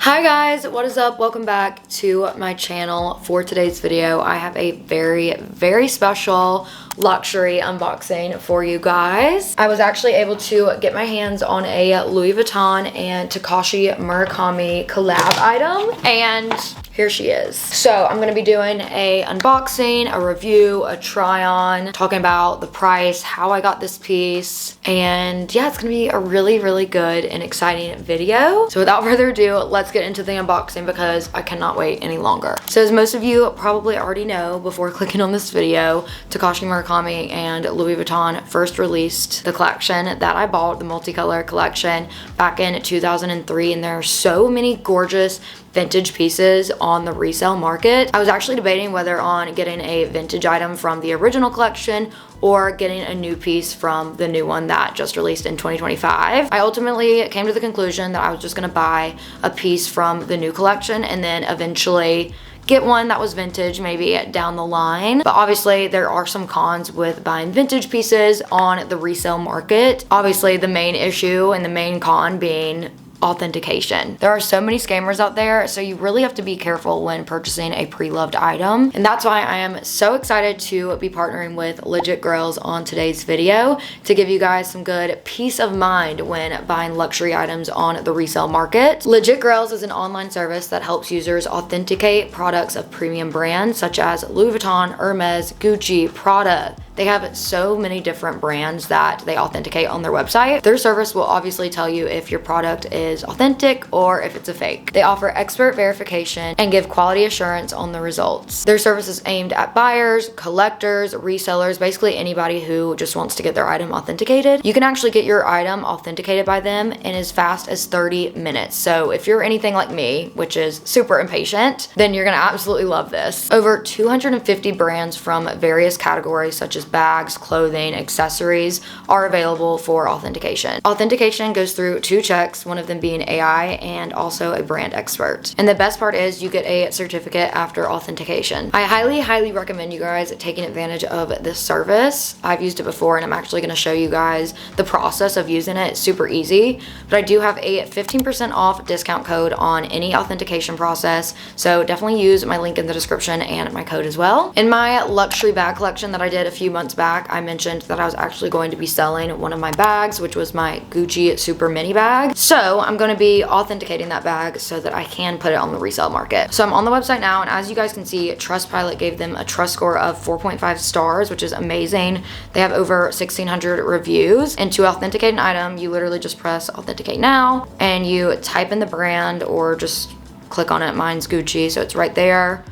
Hi guys, what is up? Welcome back to my channel. For today's video, I have a very special luxury unboxing for you guys. I was actually able to get my hands on a Louis Vuitton and Takashi Murakami collab item, and here she is. So I'm gonna be doing a unboxing, a review, a try on, talking about the price, how I got this piece, and yeah, it's gonna be a really good and exciting video. So without further ado, let's get into the unboxing because I cannot wait any longer. So as most of you probably already know, before clicking on this video, Takashi Murakami and Louis Vuitton first released the collection that I bought, the Multicolor collection, back in 2003, and there are so many gorgeous vintage pieces on the resale market. I was actually debating whether on getting a vintage item from the original collection or getting a new piece from the new one that just released in 2025. I ultimately came to the conclusion that I was just gonna buy a piece from the new collection and then eventually get one that was vintage maybe down the line. But obviously there are some cons with buying vintage pieces on the resale market. Obviously the main issue and the main con being authentication. There are so many scammers out there, so you really have to be careful when purchasing a pre-loved item. And that's why I am so excited to be partnering with LegitGrails on today's video to give you guys some good peace of mind when buying luxury items on the resale market. LegitGrails is an online service that helps users authenticate products of premium brands such as Louis Vuitton, Hermes, Gucci, Prada. They have so many different brands that they authenticate on their website. Their service will obviously tell you if your product is authentic or if it's a fake. They offer expert verification and give quality assurance on the results. Their service is aimed at buyers, collectors, resellers, basically anybody who just wants to get their item authenticated. You can actually get your item authenticated by them in as fast as 30 minutes. So if you're anything like me, which is super impatient, then you're gonna absolutely love this. Over 250 brands from various categories such as bags, clothing, accessories are available for authentication. Authentication goes through 2 checks, one of them being AI and also a brand expert. And the best part is you get a certificate after authentication. I highly recommend you guys taking advantage of this service. I've used it before and I'm actually going to show you guys the process of using it. It's super easy, but I do have a 15% off discount code on any authentication process, so definitely use my link in the description and my code as well. In my luxury bag collection that I did a few months back, I mentioned that I was actually going to be selling one of my bags, which was my Gucci super mini bag. So I'm going to be authenticating that bag so that I can put it on the resale market. So I'm on the website now, and as you guys can see, Trustpilot gave them a trust score of 4.5 stars, which is amazing. They have over 1,600 reviews, and to authenticate an item, you literally just press authenticate now and you type in the brand or just click on it. Mine's Gucci, so it's right there.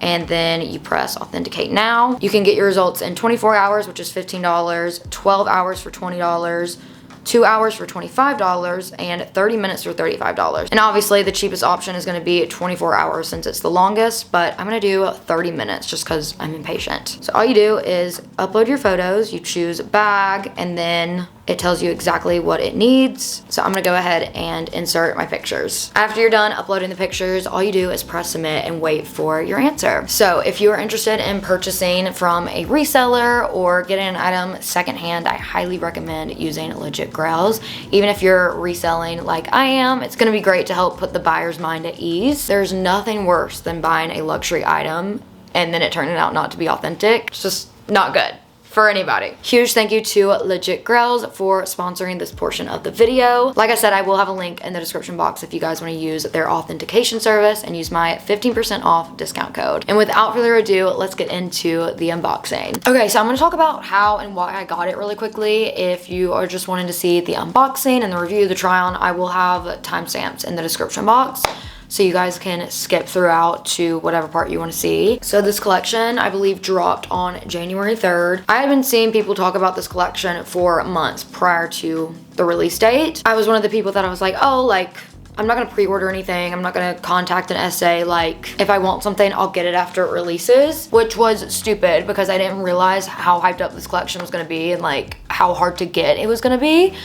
And then you press authenticate now. You can get your results in 24 hours, which is $15, 12 hours for $20, 2 hours for $25, and 30 minutes for $35. And obviously the cheapest option is gonna be 24 hours since it's the longest, but I'm gonna do 30 minutes just cause I'm impatient. So all you do is upload your photos, you choose bag, and then it tells you exactly what it needs. So I'm gonna go ahead and insert my pictures. After you're done uploading the pictures, all you do is press submit and wait for your answer. So if you are interested in purchasing from a reseller or getting an item secondhand, I highly recommend using LegitGrails. Even if you're reselling like I am, it's gonna be great to help put the buyer's mind at ease. There's nothing worse than buying a luxury item and then it turning out not to be authentic. It's just not good for anybody. Huge thank you to LegitGrails for sponsoring this portion of the video. Like I said, I will have a link in the description box if you guys want to use their authentication service and use my 15% off discount code. And without further ado, let's get into the unboxing. Okay, so I'm going to talk about how and why I got it really quickly. If you are just wanting to see the unboxing and the review, the try on, I will have timestamps in the description box, so you guys can skip throughout to whatever part you want to see. So this collection, I believe, dropped on January 3rd. I had been seeing people talk about this collection for months prior to the release date. I was one of the people that I was like, oh, like, I'm not gonna pre-order anything. I'm not gonna contact an SA. Like, if I want something, I'll get it after it releases, which was stupid because I didn't realize how hyped up this collection was gonna be and like how hard to get it was gonna be.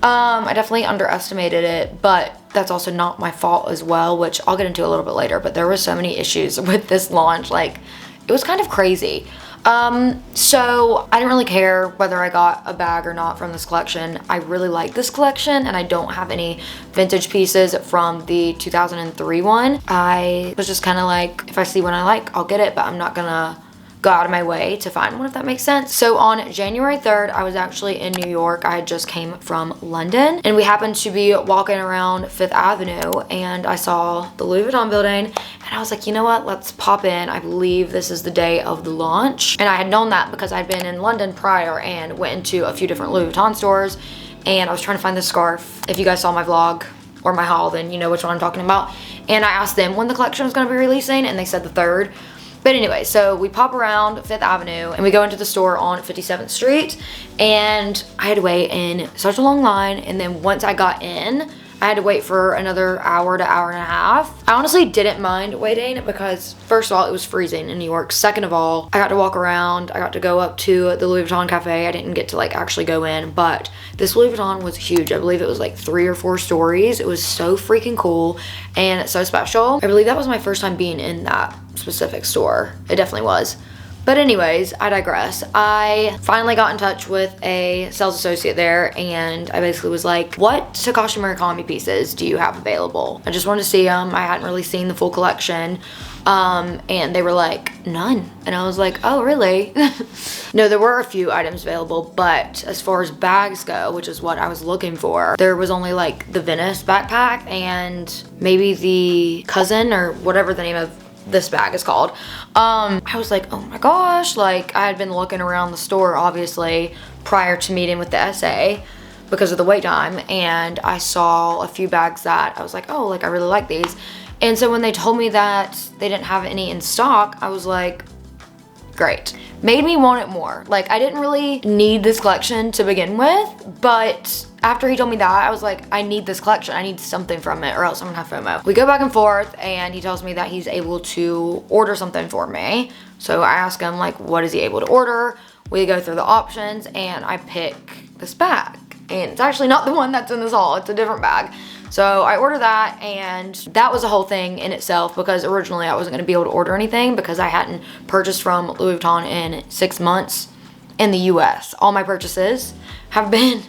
I definitely underestimated it, but that's also not my fault as well, which I'll get into a little bit later, but there were so many issues with this launch. Like, it was kind of crazy. So I didn't really care whether I got a bag or not from this collection. I really like this collection, and I don't have any vintage pieces from the 2003 one. I was just kind of like, if I see one I like, I'll get it, but I'm not gonna go out of my way to find one, if that makes sense. So on January 3rd, I was actually in New York. I had just came from London, and we happened to be walking around Fifth Avenue, and I saw the Louis Vuitton building, and I was like, you know what, let's pop in. I believe this is the day of the launch, and I had known that because I'd been in London prior and went into a few different Louis Vuitton stores, and I was trying to find this scarf. If you guys saw my vlog or my haul, then you know which one I'm talking about. And I asked them when the collection was going to be releasing, and they said the 3rd. But anyway, so we pop around Fifth Avenue and we go into the store on 57th Street, and I had to wait in such a long line. And then once I got in, I had to wait for another hour to hour and a half. I honestly didn't mind waiting because first of all, it was freezing in New York. Second of all, I got to walk around. I got to go up to the Louis Vuitton cafe. I didn't get to like actually go in, but this Louis Vuitton was huge. I believe it was like 3 or 4 stories. It was so freaking cool and so special. I believe that was my first time being in that specific store. It definitely was. But anyways, I digress. I finally got in touch with a sales associate there, and I basically was like, what Takashi Murakami pieces do you have available? I just wanted to see them. I hadn't really seen the full collection. And they were like, none. And I was like, oh, really? No, there were a few items available, but as far as bags go, which is what I was looking for, there was only like the Venice backpack and maybe the cousin or whatever the name of this bag is called. I was like, oh my gosh, like I had been looking around the store obviously prior to meeting with the SA because of the wait time, and I saw a few bags that I was like, oh, like I really like these. And so when they told me that they didn't have any in stock, I was like, great. Made me want it more. Like I didn't really need this collection to begin with, but after he told me that, I was like, I need this collection. I need something from it or else I'm gonna have FOMO. We go back and forth, and he tells me that he's able to order something for me. So I ask him like, what is he able to order? We go through the options, and I pick this bag. And it's actually not the one that's in this haul, it's a different bag. So I ordered that, and that was a whole thing in itself because originally I wasn't gonna be able to order anything because I hadn't purchased from Louis Vuitton in 6 months in the US. All my purchases have been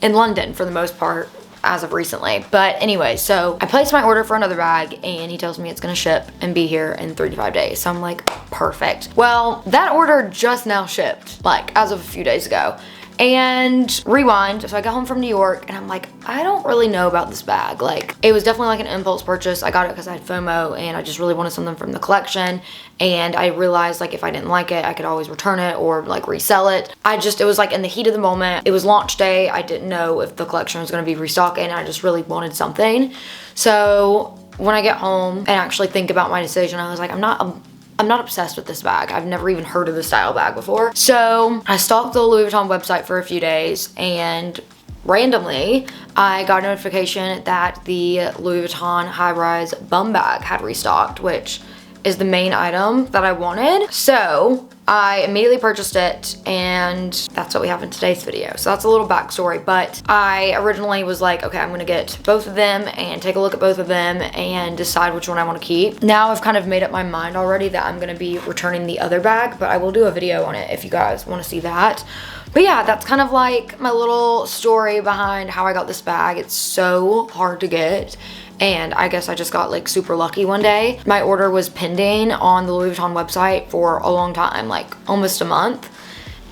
in London for the most part as of recently. But anyway, so I placed my order for another bag, and he tells me it's gonna ship and be here in 3 to 5 days. So I'm like, perfect. Well, that order just now shipped, like as of a few days ago. And rewind, so I got home from New York, and I'm like, I don't really know about this bag. Like, it was definitely like an impulse purchase. I got it because I had FOMO, and I just really wanted something from the collection. And I realized like if I didn't like it, I could always return it or like resell it. It was like in the heat of the moment. It was launch day. I didn't know if the collection was gonna be restocking. I just really wanted something. So when I get home and actually think about my decision, I was like, I'm not obsessed with this bag. I've never even heard of the style bag before. So I stalked the Louis Vuitton website for a few days, and randomly I got a notification that the Louis Vuitton High Rise Bumbag had restocked, which is the main item that I wanted. So I immediately purchased it, and that's what we have in today's video. So that's a little backstory, but I originally was like, okay, I'm gonna get both of them and take a look at both of them and decide which one I wanna keep. Now I've kind of made up my mind already that I'm gonna be returning the other bag, but I will do a video on it if you guys wanna see that. But yeah, that's kind of like my little story behind how I got this bag. It's so hard to get, and I guess I just got like super lucky one day. My order was pending on the Louis Vuitton website for a long time, like almost a month.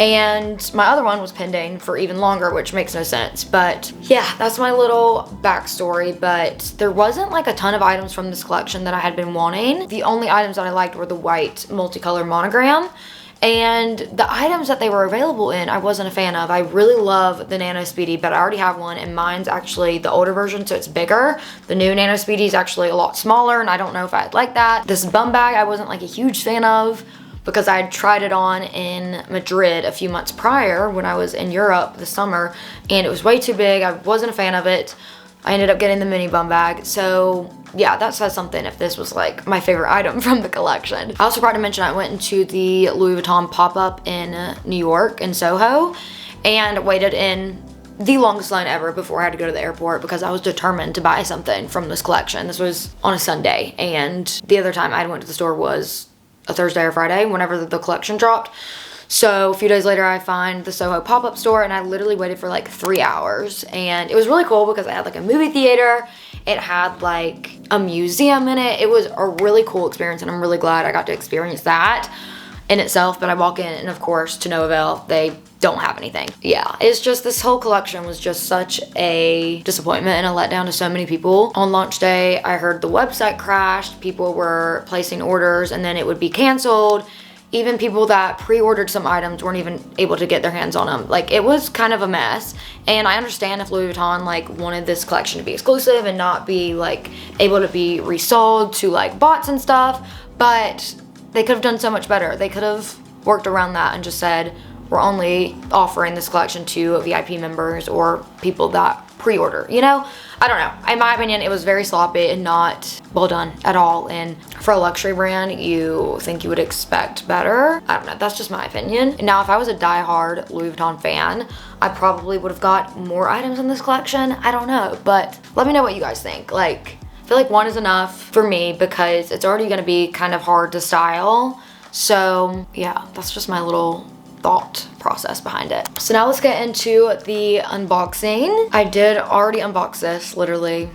And my other one was pending for even longer, which makes no sense. But yeah, that's my little backstory. But there wasn't like a ton of items from this collection that I had been wanting. The only items that I liked were the white multicolor monogram. And the items that they were available in, I wasn't a fan of. I really love the Nano Speedy, but I already have one, and mine's actually the older version, so it's bigger. The new Nano Speedy is actually a lot smaller, and I don't know if I'd like that. This bum bag I wasn't like a huge fan of because I had tried it on in Madrid a few months prior when I was in Europe this summer, and it was way too big. I wasn't a fan of it. I ended up getting the mini bum bag. So yeah, that says something if this was like my favorite item from the collection. I also forgot to mention I went into the Louis Vuitton pop-up in New York in SoHo and waited in the longest line ever before I had to go to the airport because I was determined to buy something from this collection. This was on a Sunday, and the other time I went to the store was a Thursday or Friday, whenever the collection dropped. So a few days later, I find the SoHo pop-up store, and I literally waited for like 3 hours. And it was really cool because I had like a movie theater. It had like a museum in it. It was a really cool experience, and I'm really glad I got to experience that in itself. But I walk in, and of course, to no avail, they don't have anything. Yeah, it's just, this whole collection was just such a disappointment and a letdown to so many people. On launch day, I heard the website crashed. People were placing orders, and then it would be canceled. Even people that pre-ordered some items weren't even able to get their hands on them. Like, it was kind of a mess. And I understand if Louis Vuitton like wanted this collection to be exclusive and not be like able to be resold to like bots and stuff, but they could have done so much better. They could have worked around that and just said, we're only offering this collection to VIP members or people that pre-order, you know? I don't know. In my opinion, it was very sloppy and not well done at all. And for a luxury brand, you think you would expect better. I don't know. That's just my opinion. Now, if I was a diehard Louis Vuitton fan, I probably would have got more items in this collection. I don't know. But let me know what you guys think. Like, I feel like one is enough for me because it's already going to be kind of hard to style. So yeah, that's just my little thought process behind it. So now let's get into the unboxing. I did already unbox this literally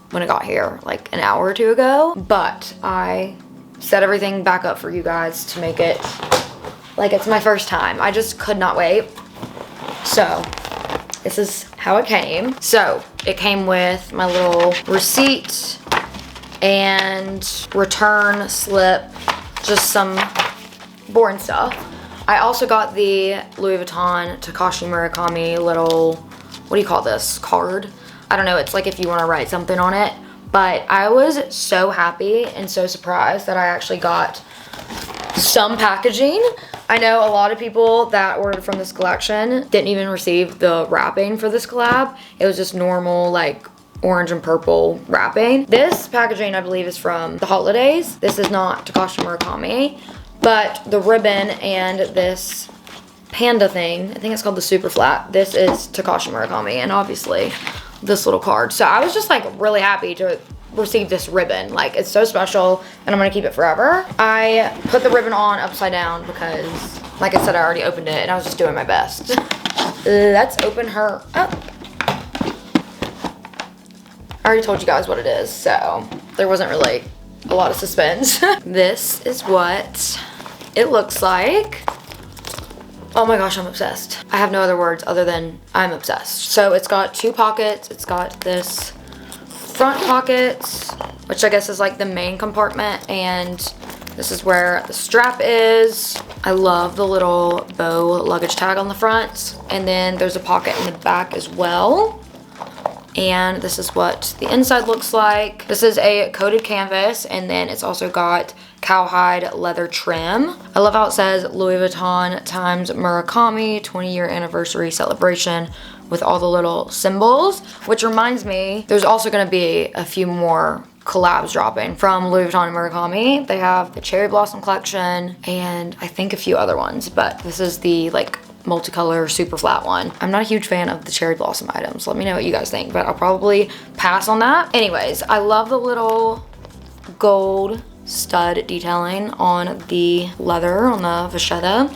when it got here like an hour or two ago, but I set everything back up for you guys to make it like it's my first time. I just could not wait. So this is how it came. So it came with my little receipt and return slip, just some boring stuff. I also got the Louis Vuitton Takashi Murakami little, what do you call this, card? I don't know, it's like if you want to write something on it. But I was so happy and so surprised that I actually got some packaging. I know a lot of people that ordered from this collection didn't even receive the wrapping for this collab. It was just normal like orange and purple wrapping. This packaging I believe is from the holidays. This is not Takashi Murakami. But the ribbon and this panda thing, I think it's called the superflat. This is Takashi Murakami, and obviously this little card. So I was just like really happy to receive this ribbon. Like, it's so special, and I'm gonna keep it forever. I put the ribbon on upside down because, like I said, I already opened it and I was just doing my best. Let's open her up. I already told you guys what it is, so there wasn't really a lot of suspense. This is what it looks like. Oh my gosh, I'm obsessed. I have no other words other than I'm obsessed. So it's got two pockets. It's got this front pocket, which I guess is like the main compartment, and this is where the strap is. I love the little bow luggage tag on the front, and then there's a pocket in the back as well. And this is what the inside looks like. This is a coated canvas, and then it's also got cowhide leather trim. I love how it says Louis Vuitton times Murakami 20-year anniversary celebration with all the little symbols, which reminds me, there's also gonna be a few more collabs dropping from Louis Vuitton and Murakami. They have the Cherry Blossom collection and I think a few other ones, but this is the like multicolor super flat one. I'm not a huge fan of the cherry blossom items. Let me know what you guys think, but I'll probably pass on that. Anyways, I love the little gold stud detailing on the leather, on the vachetta.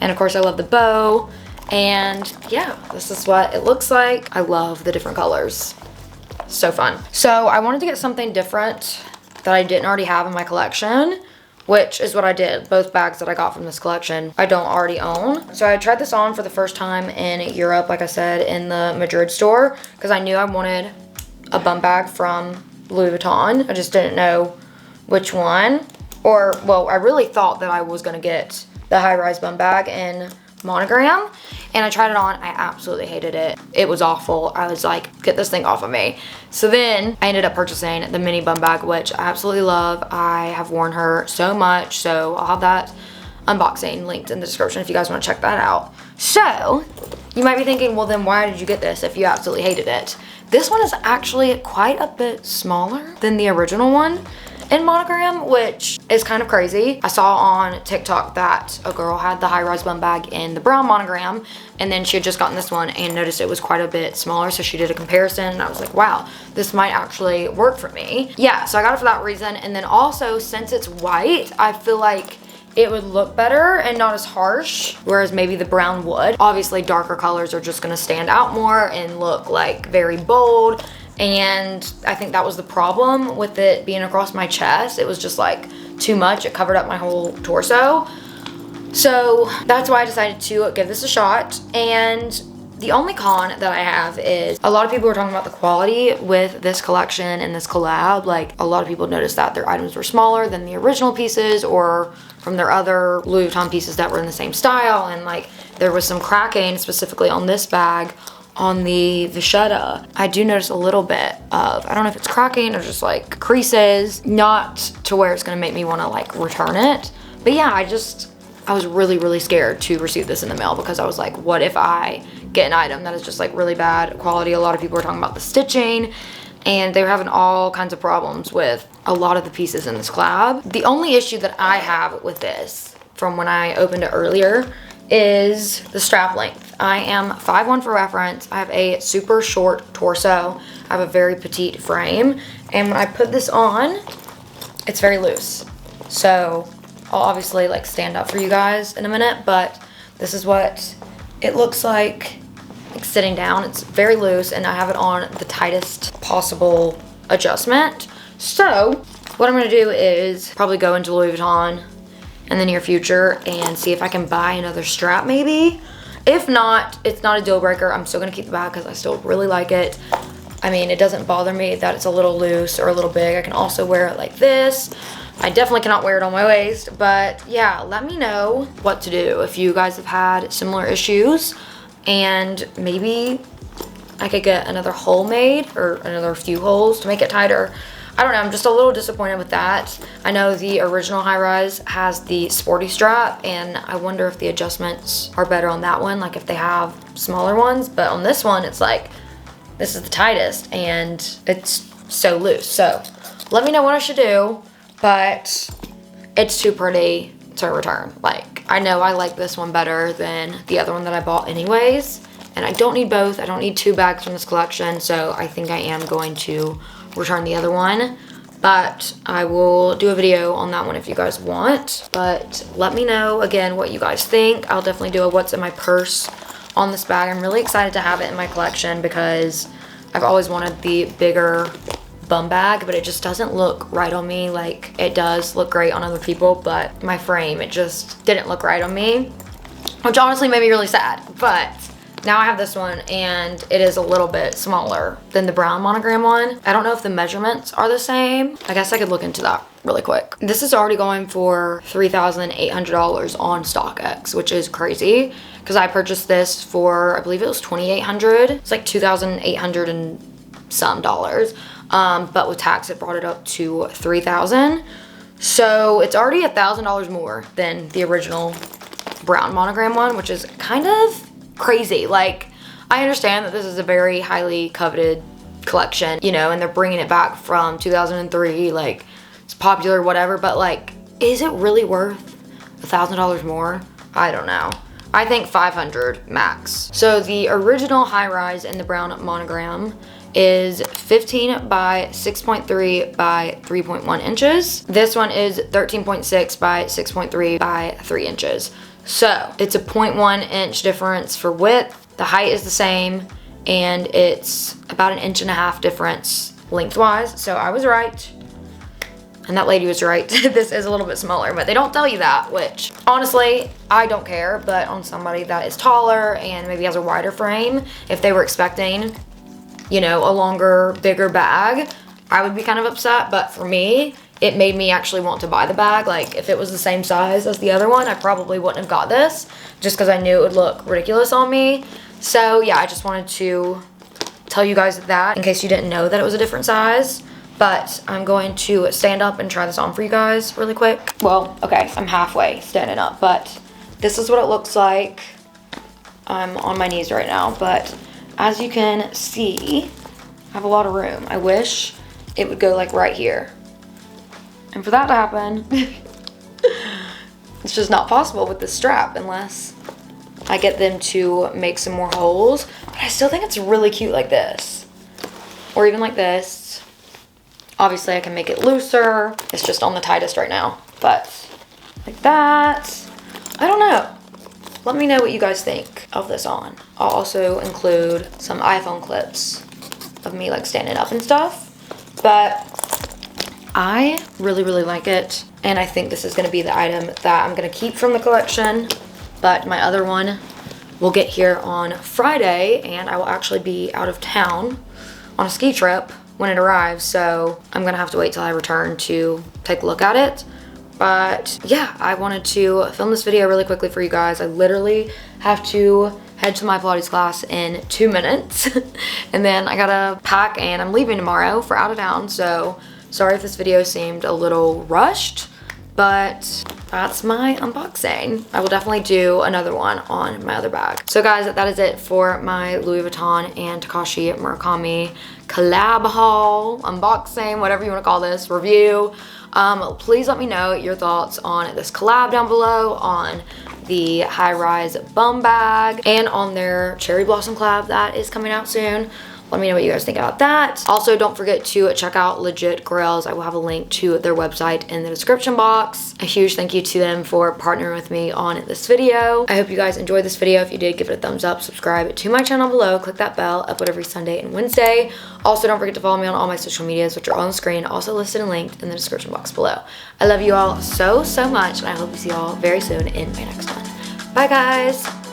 And of course I love the bow. And yeah, this is what it looks like. I love the different colors. So fun. So I wanted to get something different that I didn't already have in my collection, which is what I did. Both bags that I got from this collection, I don't already own. So I tried this on for the first time in Europe, like I said, in the Madrid store, because I knew I wanted a bum bag from Louis Vuitton. I just didn't know which one. Or, well, I really thought that I was gonna get the High Rise Bumbag in monogram, and I tried it on. I absolutely hated it. It was awful. I was like, get this thing off of me. So then I ended up purchasing the mini bum bag, which I absolutely love. I have worn her so much, so I'll have that unboxing linked in the description if you guys want to check that out. So you might be thinking, well then why did you get this if you absolutely hated it? This one is actually quite a bit smaller than the original one in monogram, which is kind of crazy. I saw on TikTok that a girl had the High Rise Bum Bag in the brown monogram, and then she had just gotten this one and noticed it was quite a bit smaller, so she did a comparison, and I was like, wow, this might actually work for me. Yeah, so I got it for that reason, and then also, since it's white, I feel like it would look better and not as harsh, whereas maybe the brown would. Obviously, darker colors are just gonna stand out more and look like very bold. And I think that was the problem with it being across my chest. It was just like too much. It covered up my whole torso. So that's why I decided to give this a shot. And the only con that I have is a lot of people were talking about the quality with this collection and this collab. Like, a lot of people noticed that their items were smaller than the original pieces or from their other Louis Vuitton pieces that were in the same style. And like, there was some cracking specifically on this bag on the vachetta. I do notice a little bit of, I don't know if it's cracking or just like creases, not to where it's gonna make me wanna like return it. But yeah, I was really, really scared to receive this in the mail because I was like, what if I get an item that is just like really bad quality? A lot of people were talking about the stitching and they were having all kinds of problems with a lot of the pieces in this collab. The only issue that I have with this from when I opened it earlier is the strap length. I am 5'1" for reference. I have a super short torso. I have a very petite frame. And when I put this on, it's very loose. So I'll obviously like stand up for you guys in a minute, but this is what it looks like sitting down. It's very loose and I have it on the tightest possible adjustment. So what I'm gonna do is probably go into Louis Vuitton in the near future and see if I can buy another strap maybe. If not, it's not a deal breaker. I'm still gonna keep the bag because I still really like it. I mean, it doesn't bother me that it's a little loose or a little big. I can also wear it like this. I definitely cannot wear it on my waist, but yeah, let me know what to do if you guys have had similar issues and maybe I could get another hole made or another few holes to make it tighter. I don't know, I'm just a little disappointed with that. I know the original High Rise has the sporty strap and I wonder if the adjustments are better on that one, like if they have smaller ones, but on this one, it's like, this is the tightest and it's so loose. So let me know what I should do, but it's too pretty to return. Like, I know I like this one better than the other one that I bought anyways, and I don't need both. I don't need two bags from this collection, so I think I am going to return the other one, but I will do a video on that one if you guys want. But let me know again what you guys think. I'll definitely do a what's in my purse on this bag. I'm really excited to have it in my collection because I've always wanted the bigger bum bag, but it just doesn't look right on me. Like, it does look great on other people, but my frame, it just didn't look right on me, which honestly made me really sad. But now I have this one and it is a little bit smaller than the brown monogram one. I don't know if the measurements are the same. I guess I could look into that really quick. This is already going for $3,800 on StockX, which is crazy because I purchased this for, I believe it was $2,800. It's like $2,800 and some dollars. But with tax, it brought it up to $3,000. So it's already $1,000 more than the original brown monogram one, which is kind of crazy. Like, I understand that this is a very highly coveted collection, you know, and they're bringing it back from 2003, like, it's popular, whatever, but like, is it really worth $1,000 more? I don't know. I think 500 max. So the original High Rise in the brown monogram is 15 by 6.3 by 3.1 inches. This one is 13.6 by 6.3 by 3 inches. So it's a 0.1 inch difference for width. The height is the same and it's about 1.5 inches difference lengthwise. So I was right. And that lady was right. This is a little bit smaller, but they don't tell you that, which honestly, I don't care. But on somebody that is taller and maybe has a wider frame, if they were expecting, you know, a longer, bigger bag, I would be kind of upset. But for me, it made me actually want to buy the bag. Like, if it was the same size as the other one, I probably wouldn't have got this just because I knew it would look ridiculous on me. So yeah, I just wanted to tell you guys that in case you didn't know that it was a different size. But I'm going to stand up and try this on for you guys really quick. Well, okay, I'm halfway standing up, but this is what it looks like. I'm on my knees right now, but as you can see, I have a lot of room. I wish it would go like right here. And for that to happen, it's just not possible with this strap unless I get them to make some more holes. But I still think it's really cute like this. Or even like this. Obviously I can make it looser. It's just on the tightest right now. But like that. I don't know. Let me know what you guys think of this on. I'll also include some iPhone clips of me like standing up and stuff. But I really, really like it. And I think this is gonna be the item that I'm gonna keep from the collection. But my other one will get here on Friday, and I will actually be out of town on a ski trip when it arrives. So I'm gonna have to wait till I return to take a look at it. But yeah, I wanted to film this video really quickly for you guys. I literally have to head to my Pilates class in 2 minutes. And then I gotta pack and I'm leaving tomorrow for out of town. So sorry if this video seemed a little rushed, but that's my unboxing. I will definitely do another one on my other bag. So guys, that is it for my Louis Vuitton and Takashi Murakami collab haul, unboxing, whatever you wanna call this, review. Please let me know your thoughts on this collab down below, on the High Rise Bumbag, and on their Cherry Blossom collab that is coming out soon. Let me know what you guys think about that. Also, don't forget to check out LegitGrails. I will have a link to their website in the description box. A huge thank you to them for partnering with me on this video. I hope you guys enjoyed this video. If you did, give it a thumbs up, subscribe to my channel below, click that bell, upload every Sunday and Wednesday. Also, don't forget to follow me on all my social medias, which are on the screen, also listed and linked in the description box below. I love you all so, so much, and I hope to see you all very soon in my next one. Bye, guys.